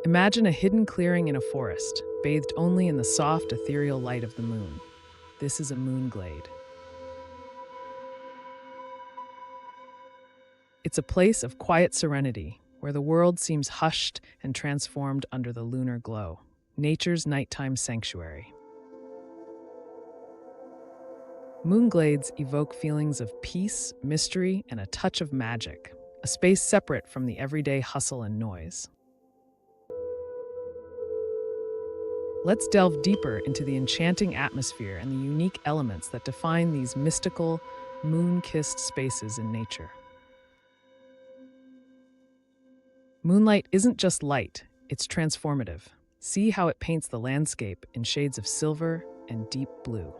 Imagine a hidden clearing in a forest, bathed only in the soft, ethereal light of the moon. This is a moonglade. It's a place of quiet serenity, where the world seems hushed and transformed under the lunar glow. Nature's nighttime sanctuary. Moonglades evoke feelings of peace, mystery, and a touch of magic, a space separate from the everyday hustle and noise. Let's delve deeper into the enchanting atmosphere and the unique elements that define these mystical, moon-kissed spaces in nature. Moonlight isn't just light, it's transformative. See how it paints the landscape in shades of silver and deep blue.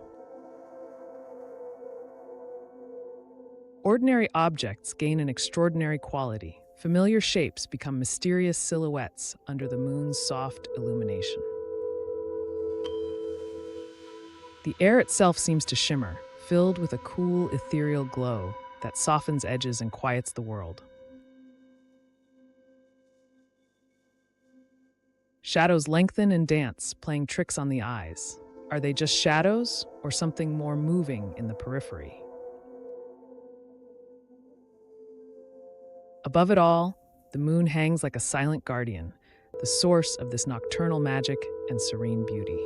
Ordinary objects gain an extraordinary quality. Familiar shapes become mysterious silhouettes under the moon's soft illumination. The air itself seems to shimmer, filled with a cool, ethereal glow that softens edges and quiets the world. Shadows lengthen and dance, playing tricks on the eyes. Are they just shadows or something more moving in the periphery? Above it all, the moon hangs like a silent guardian, the source of this nocturnal magic and serene beauty.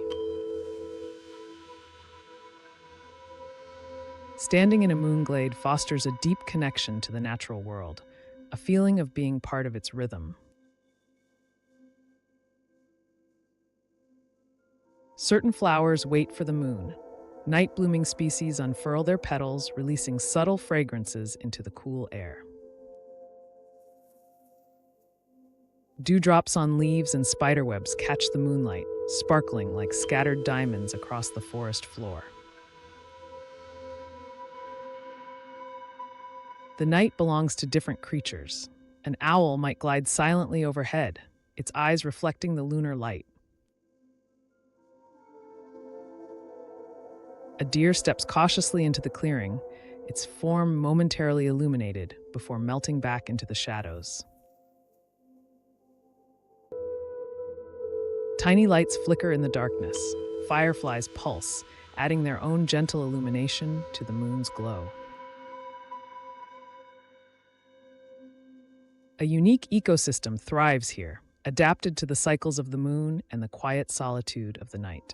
Standing in a moonglade fosters a deep connection to the natural world, a feeling of being part of its rhythm. Certain flowers wait for the moon. Night-blooming species unfurl their petals, releasing subtle fragrances into the cool air. Dewdrops on leaves and spiderwebs catch the moonlight, sparkling like scattered diamonds across the forest floor. The night belongs to different creatures. An owl might glide silently overhead, its eyes reflecting the lunar light. A deer steps cautiously into the clearing, its form momentarily illuminated before melting back into the shadows. Tiny lights flicker in the darkness. Fireflies pulse, adding their own gentle illumination to the moon's glow. A unique ecosystem thrives here, adapted to the cycles of the moon and the quiet solitude of the night.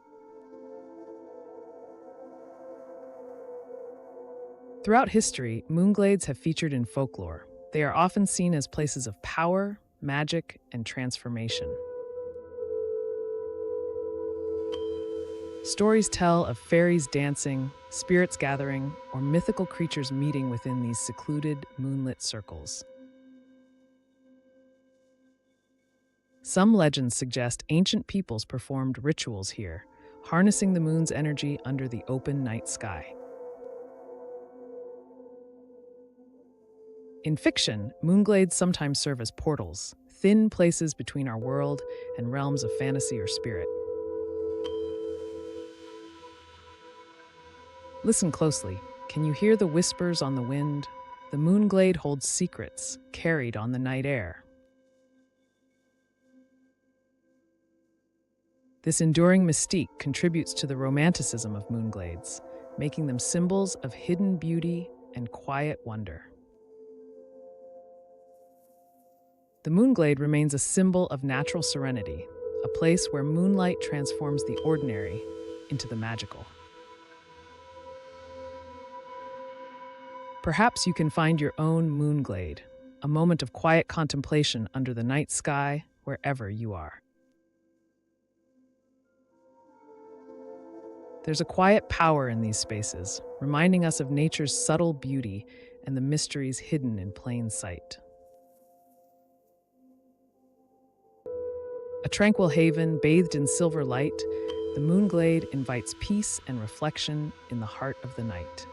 Throughout history, moonglades have featured in folklore. They are often seen as places of power, magic, and transformation. Stories tell of fairies dancing, spirits gathering, or mythical creatures meeting within these secluded, moonlit circles. Some legends suggest ancient peoples performed rituals here, harnessing the moon's energy under the open night sky. In fiction, moonglades sometimes serve as portals, thin places between our world and realms of fantasy or spirit. Listen closely. Can you hear the whispers on the wind? The moonglade holds secrets carried on the night air. This enduring mystique contributes to the romanticism of moonglades, making them symbols of hidden beauty and quiet wonder. The moonglade remains a symbol of natural serenity, a place where moonlight transforms the ordinary into the magical. Perhaps you can find your own moonglade, a moment of quiet contemplation under the night sky wherever you are. There's a quiet power in these spaces, reminding us of nature's subtle beauty and the mysteries hidden in plain sight. A tranquil haven bathed in silver light, the moonglade invites peace and reflection in the heart of the night.